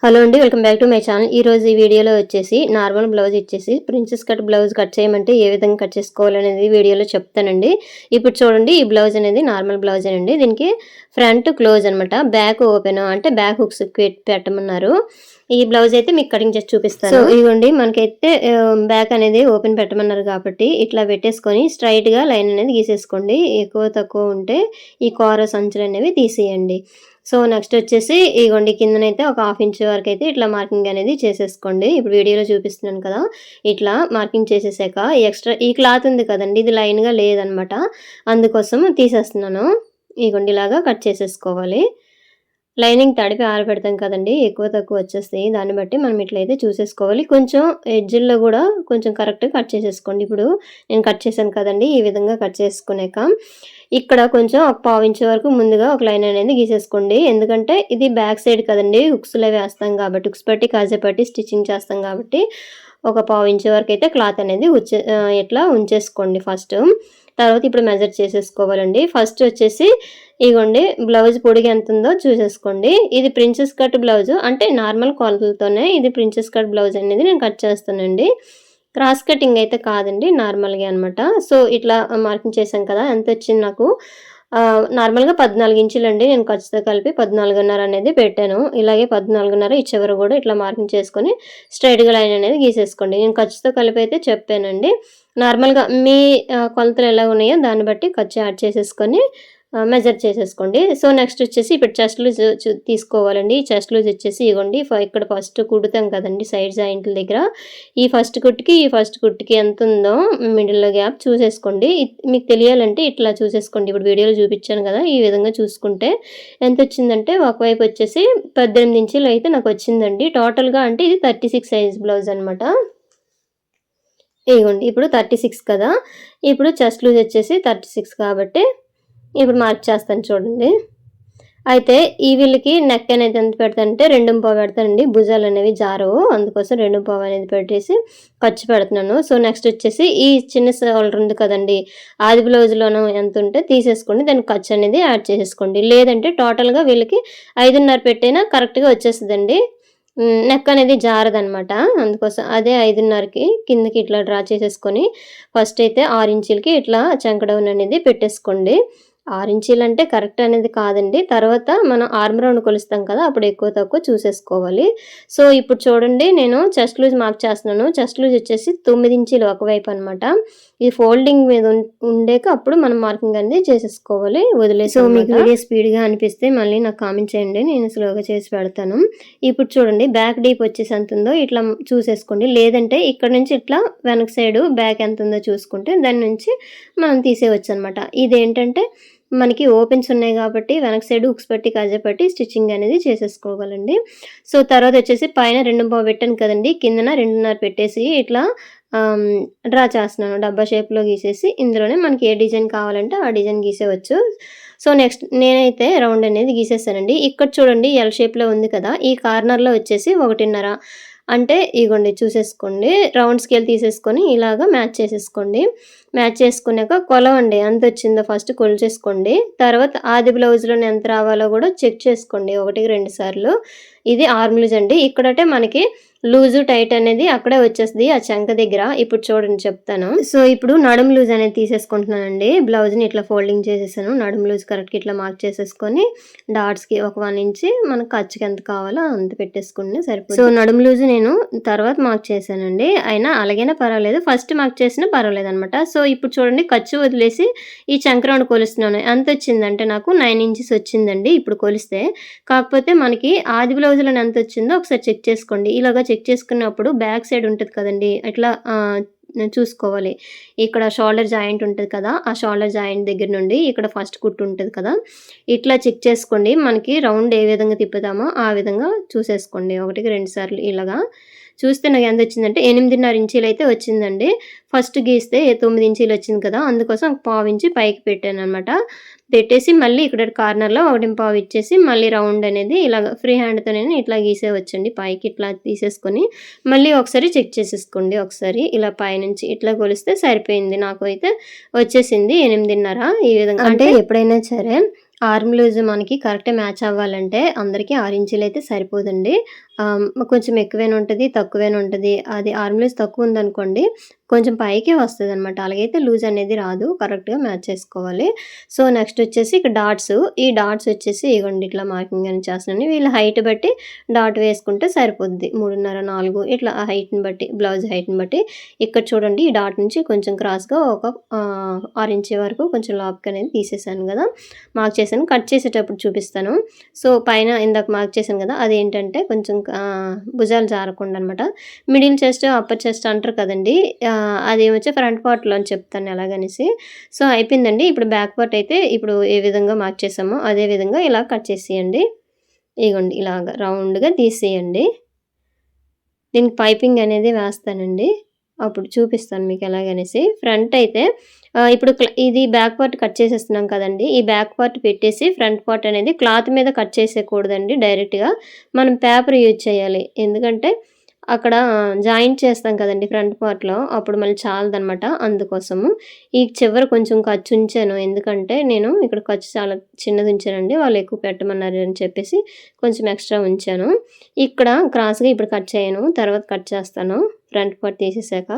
Hello అండి, welcome back to my channel. ఈరోజు ఈ వీడియోలో వచ్చేసి నార్మల్ బ్లౌజ్ ఇచ్చేసి ప్రిన్సెస్ కట్ బ్లౌజ్ కట్ చేయమంటే ఏ విధంగా కట్ చేసుకోవాలనేది వీడియోలో చెప్తానండి. ఇప్పుడు చూడండి, ఈ బ్లౌజ్ అనేది నార్మల్ బ్లౌజ్ అండి. దీనికి ఫ్రంట్ క్లోజ్ అనమాట, బ్యాక్ ఓపెన్, అంటే బ్యాక్ హుక్స్ పెట్టమన్నారు. ఈ బ్లౌజ్ అయితే మీకు కటింగ్ చేసి చూపిస్తాను. సో ఇదిగోండి, మనకైతే బ్యాక్ అనేది ఓపెన్ పెట్టమన్నారు కాబట్టి ఇట్లా పెట్టేసుకొని స్ట్రైట్ గా లైన్ అనేది గీసేసుకోండి. ఎక్కువ తక్కువ ఉంటే ఈ కోరస్ అంచులు అనేవి తీసేయండి. సో నెక్స్ట్ వచ్చేసి ఇగోండి, కిందనైతే ఒక 1/2 ఇంచ్ వరకు అయితే ఇట్లా మార్కింగ్ అనేది చేసేసుకోండి. ఇప్పుడు వీడియోలో చూపిస్తున్నాను కదా, ఇట్లా మార్కింగ్ చేసేసాక ఎక్స్ట్రా ఈ క్లాత్ ఉంది కదండి, ఇది లైన్గా లేదనమాట, అందుకోసం తీసేస్తున్నాను. ఇగోండి, ఇలాగా కట్ చేసేసుకోవాలి. లైనింగ్ తడిపి ఆరబెడతాం కదండి, ఎక్కువ తక్కువ వచ్చేస్తాయి. దాన్ని బట్టి మనం ఇట్లయితే చూసేసుకోవాలి. కొంచెం ఎడ్జిల్లో కూడా కొంచెం కరెక్ట్గా కట్ చేసేసుకోండి. ఇప్పుడు నేను కట్ చేశాను కదండి, ఈ విధంగా కట్ చేసుకున్నాక ఇక్కడ కొంచెం ఒక 1/4 ఇంచ్ వరకు ముందుగా ఒక లైన్ అనేది గీసేసుకోండి. ఎందుకంటే ఇది బ్యాక్ సైడ్ కదండి, హుక్స్లో వేస్తాం కాబట్టి, హుక్స్ పట్టి కాజా పట్టి స్టిచ్చింగ్ చేస్తాం కాబట్టి ఒక 1/4 ఇంచ్ వరకు అయితే క్లాత్ అనేది ఇట్లా ఉంచేసుకోండి ఫస్ట్. తర్వాత ఇప్పుడు మెజర్ చేసేసుకోవాలండి. ఫస్ట్ వచ్చేసి ఇగోండి, బ్లౌజ్ పొడిగి ఎంత ఉందో చూసేసుకోండి. ఇది ప్రిన్సెస్ కట్ బ్లౌజ్, అంటే నార్మల్ కొలతలతోనే ఇది ప్రిన్సెస్ కట్ బ్లౌజ్ అనేది నేను కట్ చేస్తానండి. క్రాస్ కటింగ్ అయితే కాదండి, నార్మల్గా అనమాట. సో ఇట్లా మార్కింగ్ చేశాం కదా, ఎంత వచ్చింది నాకు నార్మల్గా 14 ఇంచులండి. నేను ఖర్చుతో కలిపి 14.5 అనేది పెట్టాను. ఇలాగే 14.5 చివర కూడా ఇట్లా మార్కింగ్ చేసుకొని స్ట్రైట్గా లైన్ అనేది గీసేసుకోండి. నేను ఖర్చుతో కలిపి అయితే చెప్పానండి. నార్మల్గా మీ కొలతలు ఎలా ఉన్నాయో దాన్ని బట్టి ఖర్చు యాడ్ చేసేసుకొని మెజర్ చేసేసుకోండి. సో నెక్స్ట్ వచ్చేసి ఇప్పుడు చెస్ట్ లూజ్ తీసుకోవాలండి. చెస్ట్ లూజ్ వచ్చేసి ఇవ్వండి, ఇక్కడ ఫస్ట్ కుడతాం కదండి సైడ్ జాయింట్ల దగ్గర, ఈ ఫస్ట్ కుట్టుకి ఎంత ఉందో మిడిల్లో గ్యాప్ చూసేసుకోండి. మీకు తెలియాలంటే ఇట్లా చూసేసుకోండి. ఇప్పుడు వీడియోలో చూపించాను కదా, ఈ విధంగా చూసుకుంటే ఎంత వచ్చిందంటే ఒకవైపు వచ్చేసి 18 ఇంచులు అయితే నాకు వచ్చిందండి టోటల్గా. అంటే ఇది 36 సైజ్ బ్లౌజ్ అనమాట. ఇదిగోండి, ఇప్పుడు 36 కదా, ఇప్పుడు చెస్ట్ లూజ్ వచ్చేసి 36 కాబట్టి ఇప్పుడు మార్క్ చేస్తాను చూడండి. అయితే ఈ వీళ్ళకి నెక్ అనేది ఎంత పెడతానంటే 2.5 పెడతానండి. భుజాలు అనేవి జారవు, అందుకోసం 2.5 అనేది పెట్టేసి ఖర్చు పెడుతున్నాను. సో నెక్స్ట్ వచ్చేసి ఈ చిన్న షోల్డర్ ఉంది కదండి, ఆది బ్లౌజ్లోనూ ఎంత ఉంటే తీసేసుకోండి, దానికి ఖర్చు అనేది యాడ్ చేసేసుకోండి. లేదంటే టోటల్గా వీళ్ళకి 5.5 పెట్టైనా కరెక్ట్గా వచ్చేస్తుందండి. నెక్ అనేది జారదనమాట, అందుకోసం అదే 5.5కి కిందకి ఇట్లా డ్రా చేసేసుకొని ఫస్ట్ అయితే 6 ఇంచులకి ఇట్లా చంకడౌన్ అనేది పెట్టేసుకోండి. 6 ఇంచీలు అంటే కరెక్ట్ అనేది కాదండి, తర్వాత మనం ఆర్మ్ రౌండ్ కొలుస్తాం కదా, అప్పుడు ఎక్కువ తక్కువ చూసేసుకోవాలి. సో ఇప్పుడు చూడండి, నేను చెస్ట్ లూజ్ మార్క్ చేస్తున్నాను. చెస్ట్ లూజ్ వచ్చేసి 9 ఇంచీలు ఒకవైపు అనమాట. ఇది ఫోల్డింగ్ మీద ఉండేక అప్పుడు మనం మార్కింగ్ అనేది చేసేసుకోవాలి, వదిలేసి. సో మీకు వీడియో స్పీడ్గా అనిపిస్తే మళ్ళీ నాకు కామెంట్ చేయండి, నేను స్లోగా చేసి పెడతాను. ఇప్పుడు చూడండి, బ్యాక్ డీప్ వచ్చేసి ఎంత ఉందో ఇట్లా చూసేసుకోండి. లేదంటే ఇక్కడ నుంచి ఇట్లా వెనక సైడ్ బ్యాక్ ఎంత ఉందో చూసుకుంటే దాని నుంచి మనం తీసేయవచ్చు అనమాట. ఇదేంటంటే మనకి ఓపెన్స్ ఉన్నాయి కాబట్టి వెనక సైడ్ హుక్స్ పట్టి కాజా పట్టి స్టిచ్చింగ్ అనేది చేసేసుకోగలండి. సో తర్వాత వచ్చేసి పైన 2.5 పెట్టాను కదండి, కిందన 2.5 పెట్టేసి ఇట్లా డ్రా చేస్తున్నాను. డబ్బా షేప్లో గీసేసి ఇందులోనే మనకి ఏ డిజైన్ కావాలంటే ఆ డిజైన్ గీసేవచ్చు. సో నెక్స్ట్ నేనైతే రౌండ్ అనేది గీసేసానండి. ఇక్కడ చూడండి, ఎల్ షేప్లో ఉంది కదా, ఈ కార్నర్లో వచ్చేసి 1.5 అంటే ఇగోండి చూసేసుకోండి. రౌండ్ స్కేల్ తీసేసుకొని ఇలాగా మ్యాచ్ చేసేసుకోండి. మ్యాచ్ చేసుకున్నాక కొలవండి, ఎంత వచ్చిందో ఫస్ట్ కొలిచేసుకోండి. తర్వాత ఆది బ్లౌజ్లో ఎంత రావాలో కూడా చెక్ చేసుకోండి 1-2 సార్లు. ఇది ఆర్మ్ లూజ్ అండి. ఇక్కడంటే మనకి లూజు టైట్ అనేది అక్కడే వచ్చేస్తుంది ఆ చంక దగ్గర. ఇప్పుడు చూడండి చెప్తాను. సో ఇప్పుడు నడుము లూజ్ అనేది తీసేసుకుంటున్నానండి. బ్లౌజ్ని ఇట్లా ఫోల్డింగ్ చేసేసాను. నడుము లూజ్ కరెక్ట్గా ఇట్లా మార్క్ చేసేసుకొని డాట్స్కి ఒక 1 ఇంచ్ మనకు ఖర్చుకి ఎంత కావాలో అంత పెట్టేసుకుంటే సరిపోతుంది. సో నడుము లూజ్ నేను తర్వాత మార్క్ చేశానండి, అయినా అలాగైనా పర్వాలేదు, ఫస్ట్ మార్క్ చేసినా పర్వాలేదు అనమాట. సో ఇప్పుడు చూడండి, ఖర్చు వదిలేసి ఈ చంక రౌండ్ కొలుస్తున్నాను. ఎంత వచ్చిందంటే నాకు 9 ఇంచెస్ వచ్చిందండి ఇప్పుడు కొలిస్తే. కాకపోతే మనకి ఆది బ్లౌజ్లో ఎంత వచ్చిందో ఒకసారి చెక్ చేసుకోండి. ఇలాగా చెక్ చేసుకున్నప్పుడు బ్యాక్ సైడ్ ఉంటుంది కదండి, ఇట్లా చూసుకోవాలి. ఇక్కడ షోల్డర్ జాయింట్ ఉంటుంది కదా, ఆ షోల్డర్ జాయింట్ దగ్గర నుండి ఇక్కడ ఫస్ట్ కుట్టు ఉంటుంది కదా, ఇట్లా చెక్ చేసుకోండి. మనకి రౌండ్ ఏ విధంగా తిప్పుతామో ఆ విధంగా చూసేసుకోండి 1-2 సార్లు. ఇలాగా చూస్తే నాకు ఎంత వచ్చిందంటే 8.5 ఇంచీలు అయితే వచ్చిందండి. ఫస్ట్ గీస్తే 9 ఇంచీలు వచ్చింది కదా, అందుకోసం 1/4 ఇంచ్ పైకి పెట్టాను అనమాట. పెట్టేసి మళ్ళీ ఇక్కడ కార్నర్లో 1.5 ఇచ్చేసి మళ్ళీ రౌండ్ అనేది ఇలాగ ఫ్రీ హ్యాండ్తోనే ఇట్లా గీసేవచ్చండి. పైకి ఇట్లా తీసేసుకొని మళ్ళీ ఒకసారి చెక్ చేసేసుకోండి. ఒకసారి ఇలా పైనుంచి ఇట్లా కొలిస్తే సరిపోయింది. నాకు అయితే వచ్చేసింది 8.5. ఈ విధంగా అంటే ఎప్పుడైనా సరే ఆర్మ్ లూజ్ మనకి కరెక్ట్‌గా మ్యాచ్ అవ్వాలంటే అందరికి 6 ఇంచీలయితే సరిపోదండి. కొంచెం ఎక్కువైనా ఉంటది, తక్కువైనా ఉంటది. అది ఆర్మ్ లూజ్ తక్కువుందనుకోండి, కొంచెం పైకే వస్తదనమాట. అలాగైతే లూజ్ అనేది రాదు. కరెక్ట్‌గా మ్యాచ్ చేసుకోవాలి. సో, నెక్స్ట్ వచ్చేసి ఇక్కడ డాట్స్. ఈ డాట్స్ వచ్చేసి ఇగోండి ఇట్లా మార్కింగ్ అనేది చేస్తున్నాను. వీళ్ళ హైట్ బట్టి డాట్ వేసుకుంటే సరిపోద్ది. 3.5, 4 ఇట్లా ఆ హైట్‌ని బట్టి, బ్లౌజ్ హైట్‌ని బట్టి ఇక్కడ చూడండి ఈ డాట్ నుంచి కొంచెం క్రాస్‌గా ఒక 6 ఇంచీ వరకు కొంచెం లాప్‌కనేది తీసేసాను గదా! మార్క్ చేశాను. కట్ చేసేటప్పుడు చూపిస్తాను. సో, పైన ఇందాక మార్క్ చేశాను గదా! అదేంటంటే కొంచెం భుజాలు జారకుండా అనమాట. మిడిల్ చెస్ట్, అప్పర్ చెస్ట్ అంటారు కదండీ! అదేమొచ్చి ఫ్రంట్ పార్ట్‌లో అని చెప్తాను ఎలాగనేసి. సో, అయిపోయిందండి. ఇప్పుడు బ్యాక్ పార్ట్ అయితే ఇప్పుడు ఏ విధంగా మార్క్ చేసామో అదే విధంగా ఇలా కట్ చేసేయండి. ఇగోండి ఇలాగ రౌండ్‌గా తీసేయండి. దీనికి పైపింగ్ అనేది వేస్తానండి. అప్పుడు చూపిస్తాను మీకు ఎలాగనేసి. ఫ్రంట్ అయితే ఇప్పుడు ఇది బ్యాక్ పార్ట్ కట్ చేసేస్తున్నాం కదండీ! ఈ బ్యాక్ పార్ట్ పెట్టేసి ఫ్రంట్ పార్ట్ అనేది క్లాత్ మీద కట్ చేసేయకూడదండి డైరెక్ట్‌గా. మనం పేపర్ యూజ్ చేయాలి. ఎందుకంటే అక్కడ జాయింట్ చేస్తాం కదండీ ఫ్రంట్ పార్ట్‌లో. అప్పుడు మళ్ళీ చాలదనమాట. అందుకోసము. ఈ చివర కొంచెం ఖర్చు ఉంచాను. ఎందుకంటే నేను ఇక్కడ ఖర్చు చాలా చిన్నది ఉంచానండి. వాళ్ళు ఎక్కువ పెట్టమన్నారు అని చెప్పేసి కొంచెం ఎక్స్‌ట్రా ఉంచాను. ఇక్కడ క్రాస్‌గా ఇప్పుడు కట్ చేయను. తర్వాత కట్ చేస్తాను. Front part తీసేసాక.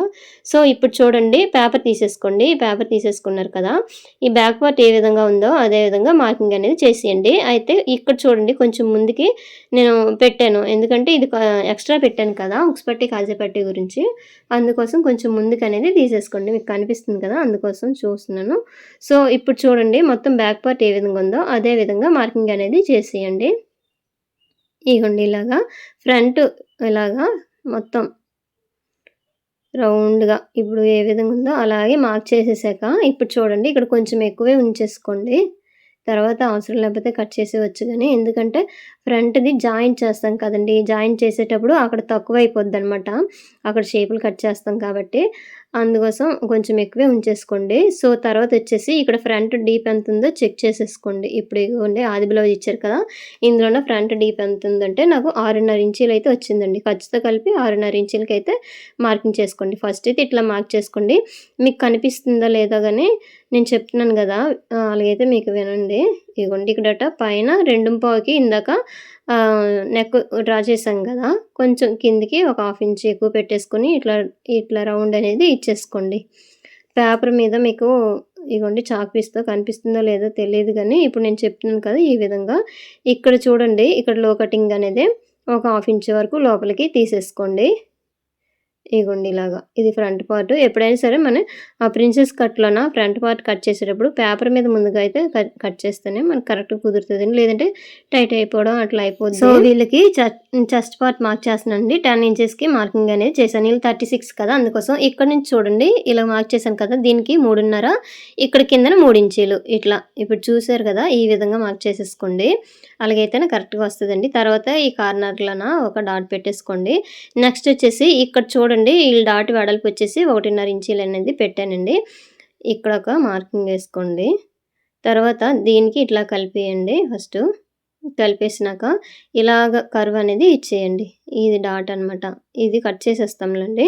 సో, ఇప్పుడు చూడండి పేపర్ తీసేసుకోండి. పేపర్ తీసేసుకున్నారు కదా! ఈ బ్యాక్ పార్ట్ ఏ విధంగా ఉందో అదే విధంగా మార్కింగ్ అనేది చేసేయండి. అయితే ఇక్కడ చూడండి కొంచెం ముందుకి నేను పెట్టాను. ఎందుకంటే ఇది ఎక్స్‌ట్రా పెట్టాను కదా! ఉక్స్ పట్టి, కాజా పట్టి గురించి. అందుకోసం కొంచెం ముందుకనేది తీసేసుకోండి. మీకు కనిపిస్తుంది కదా! అందుకోసం చూస్తున్నాను. సో, ఇప్పుడు చూడండి మొత్తం బ్యాక్ పార్ట్ ఏ విధంగా ఉందో అదే విధంగా మార్కింగ్ అనేది చేసేయండి. ఇగోండి ఇలాగా ఫ్రంట్ ఇలాగా మొత్తం రౌండ్‌గా ఇప్పుడు ఏ విధంగా ఉందో అలాగే మార్క్ చేసేసాక ఇప్పుడు చూడండి ఇక్కడ కొంచెం ఎక్కువే ఉంచేసుకోండి. తర్వాత అవసరం లేకపోతే కట్ చేసేయొచ్చు గానీ, ఎందుకంటే ఫ్రంట్‌ది జాయింట్ చేస్తాం కదండీ! జాయింట్ చేసేటప్పుడు అక్కడ తక్కువైపోద్దనమాట. అక్కడ షేపులు కట్ చేస్తాం కాబట్టి, అందుకోసం కొంచెం ఎక్కువే ఉంచేసుకోండి. సో, తర్వాతొచ్చేసి ఇక్కడ ఫ్రంట్ డీప్ ఎంతుందో చెక్ చేసేసుకోండి. ఇప్పుడు ఇగోండి ఆది బ్లౌజ్ ఇచ్చారు కదా! ఇందులోనే ఫ్రంట్ డీప్ ఎంతుందంటే నాకు 6.5 ఇంచీలయితే వచ్చిందండి. ఖర్చుతో కలిపి 6.5 ఇంచీలకైతే మార్కింగ్ చేసుకోండి. ఫస్ట్ అయితే ఇట్లా మార్క్ చేసుకోండి. మీకు కనిపిస్తుందో లేదో గానీ నేను చెప్తున్నాను గదా! అలాగైతే మీకు వినండి. ఇగోండి ఇక్కడట పైన 2.5కి ఇందాక నెక్ డ్రా చేశాం గదా! కొంచెం కిందికి ఒక హాఫ్ ఇంచ్ ఎక్కువ పెట్టేసుకొని ఇట్లా రౌండ్ అనేది ఇచ్చేసుకోండి. పేపర్ మీద మీకు ఇగోండి చాక్ పీస్‌తో కనిపిస్తుందో లేదో తెలీదు గానీ, ఇప్పుడు నేను చెప్తున్నాను కదా! ఈ విధంగా. ఇక్కడ చూడండి ఇక్కడ లో కటింగ్ అనేది ఒక హాఫ్ ఇంచ్ వరకు లోపలికి తీసేసుకోండి. ఇగోండి ఇలాగా. ఇది ఫ్రంట్ పార్ట్. ఎప్పుడైనా సరే మనం ప్రిన్సెస్ కట్‌లోన ఫ్రంట్ పార్ట్ కట్ చేసేటప్పుడు పేపర్ మీద ముందుగా అయితే కట్ చేస్తేనే మనకు కరెక్ట్‌గా కుదురుతదండి. లేదంటే టైట్ అయిపోవడం అట్లా అయిపోద్ది. సో, వీళ్ళకి చెస్ట్ పార్ట్ మార్క్ చేస్తున్నానండి. 10 ఇంచెస్‌కి మార్కింగ్ అనేది చేశాను. వీళ్ళు 36 కదా! అందుకోసం ఇక్కడ నుంచి చూడండి ఇలా మార్క్ చేశాను కదా! దీనికి 3.5 ఇక్కడ కిందన 3 ఇంచీలు ఇట్లా. ఇప్పుడు చూసారు కదా! ఈ విధంగా మార్క్ చేసేసుకోండి. అలాగైతేనే కరెక్ట్‌గా వస్తదండి. తర్వాత ఈ కార్నర్‌లోన ఒక డాట్ పెట్టేసుకోండి. నెక్స్ట్ వచ్చేసి ఇక్కడ చూడండి ఈ డాట్ వెడల్పు వచ్చేసి 1.5 ఇంచీలు అనేది పెట్టానండి. ఇక్కడ ఒక మార్కింగ్ వేసుకోండి. తర్వాత దీనికి ఇట్లా కలిపేయండి ఫస్టు. కలిపేసినాక ఇలాగ కర్వ్ అనేది ఇచ్చేయండి. ఇది డాట్ అనమాట. ఇది కట్ చేసేస్తాంలెండి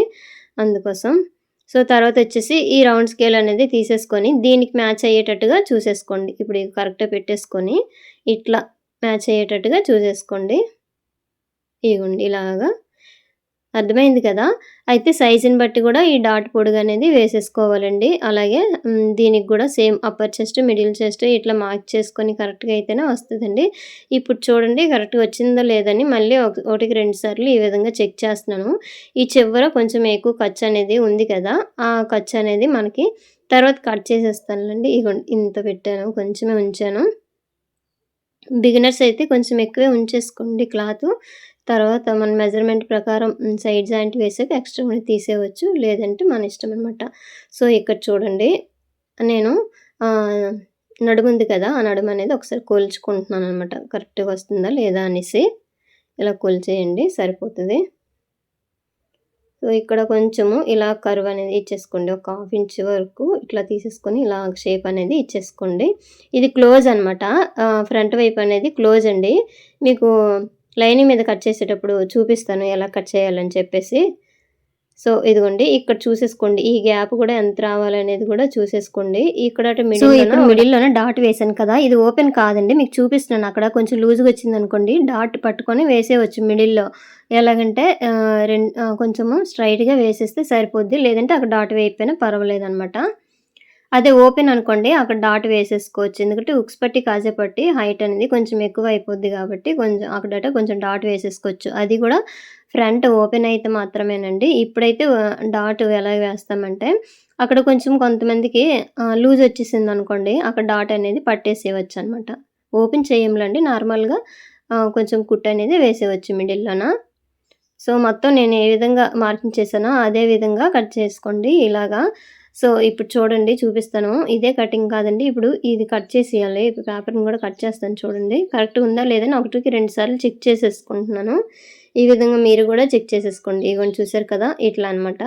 అందుకోసం. సో, తర్వాత వచ్చేసి ఈ రౌండ్ స్కేల్ అనేది తీసేసుకొని దీనికి మ్యాచ్ అయ్యేటట్టుగా చూసేసుకోండి. ఇప్పుడు ఇది కరెక్ట్‌గా పెట్టేసుకొని ఇట్లా మ్యాచ్ అయ్యేటట్టుగా చూసేసుకోండి. ఇగోండి ఇలాగా. అర్థమైంది కదా! అయితే సైజుని బట్టి గూడా ఈ డాట్ పొడుగనేది వేసేసుకోవాలండి. అలాగే దీనికి గూడా same upper chest, middle chest ఇట్లా మార్క్ చేసుకొని కరెక్ట్‌గా అయితేనే వస్తదండి. ఇప్పుడు చూడండి కరెక్ట్‌గా వచ్చిందో లేదని మళ్ళీ ఒకటికి 2 సార్లు ఈ విధంగా చెక్ చేస్తున్నాను. ఈ చివర కొంచెం ఎక్కువ ఖర్చనేది ఉంది కదా! ఆ ఖర్చనేది మనకి తర్వాత కట్ చేసేస్తానులెండి. ఇగోండి ఇంత పెట్టాను. కొంచెమే ఉంచాను. బిగినర్స్ అయితే కొంచెం ఎక్కువే ఉంచేసుకోండి క్లాతు. తర్వాత మన మెజర్‌మెంట్ ప్రకారం సైడ్ జాయింట్ వేసాక ఎక్స్‌ట్రా ఉన్నది తీసేయవచ్చు. లేదంటే మన ఇష్టం అనమాట. సో, ఇక్కడ చూడండి నేను ఆహ్, నడుముంది కదా! ఆ నడుమనేది ఒకసారి కొలుచుకుంటున్నాననమాట. కరెక్ట్‌గా వస్తుందా లేదా అనేసి. ఇలా కొలిచేయండి సరిపోతది. సో, ఇక్కడ కొంచెము ఇలా కర్వ్ అనేది ఇచ్చేసుకోండి. ఒక హాఫ్ ఇంచ్ వరకు ఇట్లా తీసేసుకొని ఇలా షేప్ అనేది ఇచ్చేసుకోండి. ఇది క్లోజ్ అనమాట. ఫ్రంట్ వైపు అనేది క్లోజ్ అండి. మీకు లైనింగ్ మీద కట్ చేసేటప్పుడు చూపిస్తాను ఎలా కట్ చేయాలని చెప్పేసి. సో, ఇదిగోండి ఇక్కడ చూసేసుకోండి. ఈ గ్యాప్ కూడా ఎంత రావాలనేది కూడా చూసేసుకోండి. ఇక్కడ ఇప్పుడు మిడిల్‌లోనే డాట్ వేశాను కదా! ఇది ఓపెన్ కాదండి. మీకు చూపిస్తున్నాను. అక్కడ కొంచెం లూజ్‌గా వచ్చిందనుకోండి డాట్ పట్టుకొని వేసేయవచ్చు మిడిల్‌లో. ఎలాగంటే కొంచెము స్ట్రెయిట్‌గా వేసేస్తే సరిపోద్ది. లేదంటే అక్కడ డాట్ వేయకపోయినా పర్వాలేదనమాట. అదే ఓపెన్ అనుకోండి అక్కడ డాట్ వేసేసుకోవచ్చు. ఎందుకంటే ఉక్స్ పట్టి, కాజా పట్టి హైట్ అనేది కొంచెం ఎక్కువ అయిపోద్ది కాబట్టి అక్కడట కొంచెం డాట్ వేసేసుకోవచ్చు. అది కూడా ఫ్రంట్ ఓపెన్ అయితే మాత్రమేనండి. ఇప్పుడైతే డాట్ ఎలా వేస్తామంటే అక్కడ కొంచెం కొంతమందికి లూజ్ వచ్చేసిందనుకోండి అక్కడ డాట్ అనేది పట్టేసేయవచ్చనమాట. ఓపెన్ చేయంలేండి నార్మల్‌గా కొంచెం కుట్టు అనేది వేసేయవచ్చు మిడిల్‌లోన. సో, మొత్తం నేను ఏ విధంగా మార్కింగ్ చేశానో అదే విధంగా కట్ చేసుకోండి ఇలాగా. సో, ఇప్పుడు చూడండి చూపిస్తాను. ఇదే కటింగ్ కాదండి. ఇప్పుడు ఇది కట్ చేసేయాలి. ఇప్పుడు పేపర్‌ని కూడా కట్ చేస్తాను చూడండి. కరెక్ట్‌గా ఉందా లేదా అని 1కి 2 సార్లు చెక్ చేసేసుకుంటున్నాను. ఈ విధంగా మీరు కూడా చెక్ చేసేసుకోండి. ఇగోండి చూసారు కదా! ఇట్లా అనమాట.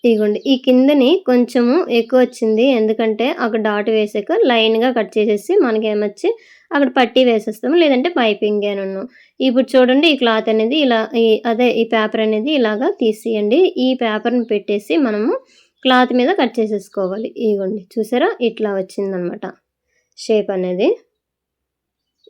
ఇగోండి ఈ కిందని కొంచెము ఎక్కువొచ్చింది. ఎందుకంటే అక్కడ డాట్ వేసాక లైన్‌గా కట్ చేసేసి మనకేమొచ్చి అక్కడ పట్టీ వేసేస్తాము. లేదంటే పైపింగేనును. ఇప్పుడు చూడండి ఈ క్లాత్ అనేది ఇలా ఈ పేపర్ అనేది ఇలాగా తీసేయండి. ఈ పేపర్‌ని పెట్టేసి మనము క్లాత్ మీద కట్ చేసేసుకోవాలి. ఇగోండి చూసారా? ఇట్లా వచ్చిందనమాట షేప్ అనేది.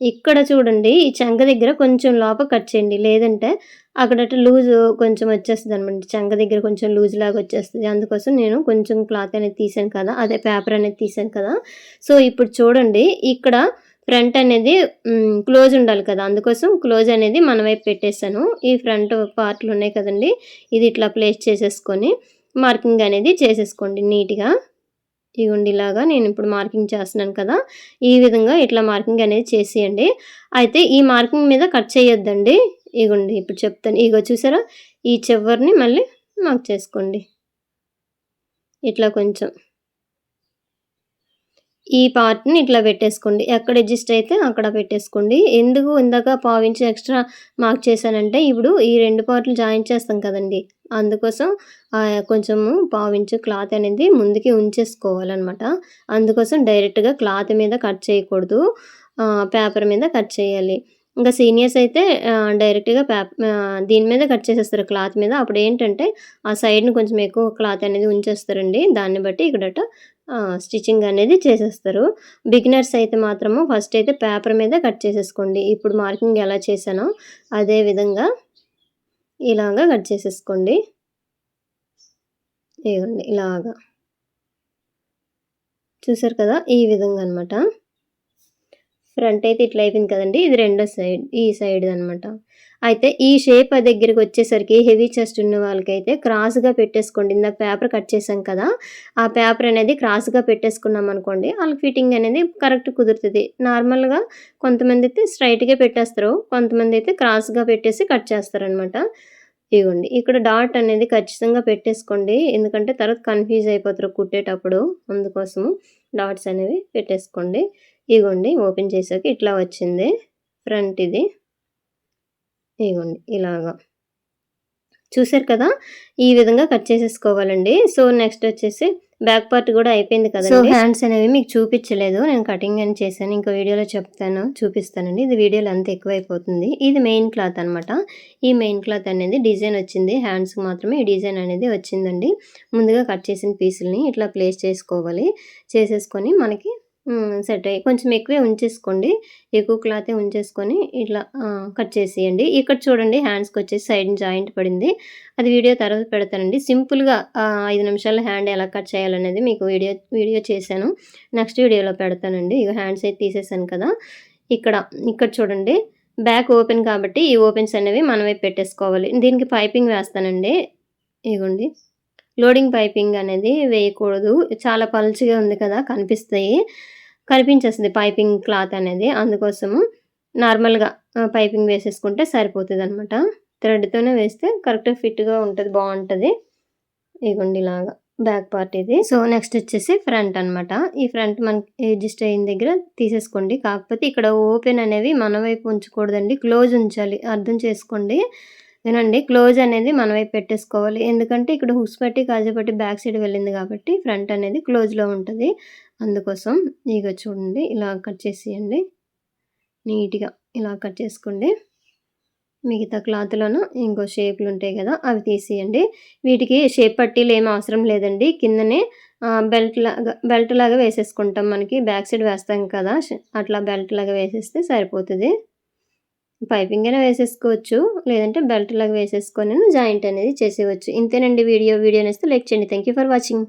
ఇక్కడ చూడండి ఈ చంక దగ్గర కొంచెం లోపల కట్ చేయండి. లేదంటే అక్కడట లూజు కొంచెం వచ్చేస్తదనమాట. చంక దగ్గర కొంచెం లూజ్‌లాగా వచ్చేస్తది. అందుకోసం నేను కొంచెం క్లాత్ అనేది తీసాను కదా! అదే పేపర్ అనేది తీసాను కదా! సో, ఇప్పుడు చూడండి ఇక్కడ ఫ్రంట్ అనేది క్లోజ్ ఉండాలి కదా! అందుకోసం క్లోజ్ అనేది మన వైపు పెట్టేసాను. ఈ ఫ్రంట్ పార్ట్‌లు ఉన్నాయి కదండీ! ఇది ఇట్లా ప్లేస్ చేసేసుకొని మార్కింగ్ అనేది చేసేసుకోండి నీట్‌గా. ఇగోండి ఇలాగా నేనిప్పుడు మార్కింగ్ చేస్తున్నాను కదా! ఈ విధంగా ఇట్లా మార్కింగ్ అనేది చేసేయండి. అయితే ఈ మార్కింగ్ మీద కట్ చేయొద్దండి. ఇగోండి ఇప్పుడు చెప్తాను. ఇగో చూసారా? ఈ చివరని మళ్ళీ మార్క్ చేసుకోండి. ఇట్లా కొంచెం. ఈ పార్ట్‌ని ఇట్లా పెట్టేసుకోండి. ఎక్కడ అడ్జస్ట్ అయితే అక్కడ పెట్టేసుకోండి. ఎందుకు ఇందాక పావించి ఎక్స్‌ట్రా మార్క్ చేశానంటే, ఇప్పుడు ఈ 2 పార్ట్‌లు జాయిన్ చేస్తాం కదండీ! అందుకోసం కొంచెము పావించు క్లాత్ అనేది ముందుకి ఉంచేసుకోవాలనమాట. అందుకోసం డైరెక్ట్‌గా క్లాత్ మీద కట్ చేయకూడదు. పేపర్ మీద కట్ చేయాలి. ఇంకా సీనియర్స్ అయితే డైరెక్ట్‌గా దీని మీద కట్ చేసేస్తారు క్లాత్ మీద. అప్పుడేంటంటే, ఆ సైడ్‌ని కొంచెం ఎక్కువ క్లాత్ అనేది ఉంచేస్తారండి. దాన్ని బట్టి ఇక్కడట స్టిచ్చింగ్ అనేది చేసేస్తారు. బిగినర్స్ అయితే మాత్రము ఫస్ట్ అయితే పేపర్ మీద కట్ చేసేసుకోండి. ఇప్పుడు మార్కింగ్ ఎలా చేశానో అదే విధంగా ఇలాగా కట్ చేసేసుకోండి. ఇగోండి ఇలాగా. చూసారు కదా! ఈ విధంగా అనమాట. ఫ్రంట్ అయితే ఇట్లా అయిపోయింది కదండీ! ఇది రెండో సైడ్. ఈ సైడ్‌దనమాట. అయితే ఈ షేప్ దగ్గరికొచ్చేసరికి హెవీ చెస్ట్ ఉన్న వాళ్ళకైతే క్రాస్‌గా పెట్టేసుకోండి. ఇందాక పేపర్ కట్ చేసాం కదా! ఆ పేపర్ అనేది క్రాస్‌గా పెట్టేసుకున్నామనుకోండి, ఆళ్ళకి ఫిట్టింగ్ అనేది కరెక్ట్ కుదురుతది. నార్మల్‌గా కొంతమందైతే స్ట్రెయిట్‌గా పెట్టేస్తారు. కొంతమందైతే క్రాస్‌గా పెట్టేసి కట్ చేస్తారనమాట. ఇగోండి. ఇక్కడ డాట్ అనేది ఖచ్చితంగా పెట్టేసుకోండి. ఎందుకంటే తర్వాత కన్‌ఫ్యూజ్ అయిపోతారు కుట్టేటప్పుడు. అందుకోసము డాట్స్ అనేవి పెట్టేసుకోండి. ఇగోండి ఓపెన్ చేశాక ఇట్లా వచ్చింది. ఫ్రంట్ ఇది. ఇగోండి ఇలాగా. చూసారు కదా! ఈ విధంగా కట్ చేసేసుకోవాలండి. సో, నెక్స్ట్ వచ్చేసి బ్యాక్ పార్ట్ గూడా అయిపోయింది కదండీ! సో, హ్యాండ్స్ అనేవి మీకు చూపిచ్చలేదు. నేను కటింగ్ అని చేశాను. ఇంకో వీడియోలో చూపిస్తానండి. ఇది వీడియో లెంత్ ఎక్కువైపోతుంది. ఇది మెయిన్ క్లాత్ అనమాట. ఈ మెయిన్ క్లాత్ అనేది డిజైన్ వచ్చింది. హ్యాండ్స్‌కి మాత్రమే ఈ డిజైన్ అనేది వచ్చిందండి. ముందుగా కట్ చేసిన పీసుల్ని ఇట్లా ప్లేస్ చేసుకోవాలి. చేసేసుకొని మనకి సెట్ అయ్యి కొంచెం ఎక్కువే ఉంచేసుకోండి. ఎక్కువ క్లాతే ఉంచేసుకొని ఇట్లా కట్ చేసేయండి. ఇక్కడ చూడండి హ్యాండ్స్‌కొచ్చేసి సైడ్‌న జాయింట్ పడింది. అది వీడియో తర్వాత పెడతానండి. సింపుల్‌గా 5 నిమిషాల్లో హ్యాండ్ ఎలా కట్ చేయాలనేది మీకు వీడియో చేశాను. నెక్స్ట్ వీడియోలో పెడతానండి. ఇగో హ్యాండ్స్ అయితే తీసేసాను కదా! ఇక్కడ చూడండి బ్యాక్ ఓపెన్ కాబట్టి ఈ ఓపెన్స్ అనేవి మన వైపు పెట్టేసుకోవాలి. దీనికి పైపింగ్ వేస్తానండి. ఇగోండి. లోడింగ్ పైపింగ్ అనేది వేయకూడదు. చాలా పల్చగా ఉంది కదా! కనిపించేస్తది పైపింగ్ క్లాత్ అనేది. అందుకోసము నార్మల్‌గా పైపింగ్ వేసేసుకుంటే సరిపోతదనమాట. థ్రెడ్‌తోనే వేస్తే కరెక్ట్‌గా ఫిట్‌గా ఉంటది. బావుంటది. ఇగోండి ఇలాగా బ్యాక్ పార్ట్ ఇది. సో, నెక్స్ట్ వచ్చేసి ఫ్రంట్ అనమాట. ఈ ఫ్రంట్ మనకి అడ్జస్ట్ అయిన దగ్గర తీసేసుకోండి. కాకపోతే ఇక్కడ ఓపెన్ అనేవి మన వైపు ఉంచకూడదండి. క్లోజ్ ఉంచాలి. అర్థం చేసుకోండి. వినండి. క్లోజ్ అనేది మన వైపు పెట్టేసుకోవాలి. ఎందుకంటే ఇక్కడ హుక్స్ పట్టి, కాజా పట్టి బ్యాక్ సైడ్ వెళ్ళింది కాబట్టి ఫ్రంట్ అనేది క్లోజ్‌లో ఉంటది. అందుకోసం ఇగో చూడండి ఇలా కట్ చేసేయండి. నీట్‌గా ఇలా కట్ చేసుకోండి. మిగతా క్లాత్‌లోను ఇంకో షేపులుంటాయి గదా! అవి తీసేయండి. వీటికి షేప్ పట్టీలేమి అవసరం లేదండి. కిందనే బెల్ట్‌లాగా వేసేసుకుంటాం. మనకి బ్యాక్ సైడ్ వేస్తాం కదా! అట్లా బెల్ట్‌లాగా వేసేస్తే సరిపోతది. పైపింగ్ అయినా వేసేసుకోవచ్చు. లేదంటే బెల్ట్‌లాగా వేసేసుకొనైనా జాయింట్ అనేది చేసేయవచ్చు. ఇంతేనండి వీడియో. వీడియో నచ్చితే లైక్ చేయండి. Thank you for watching.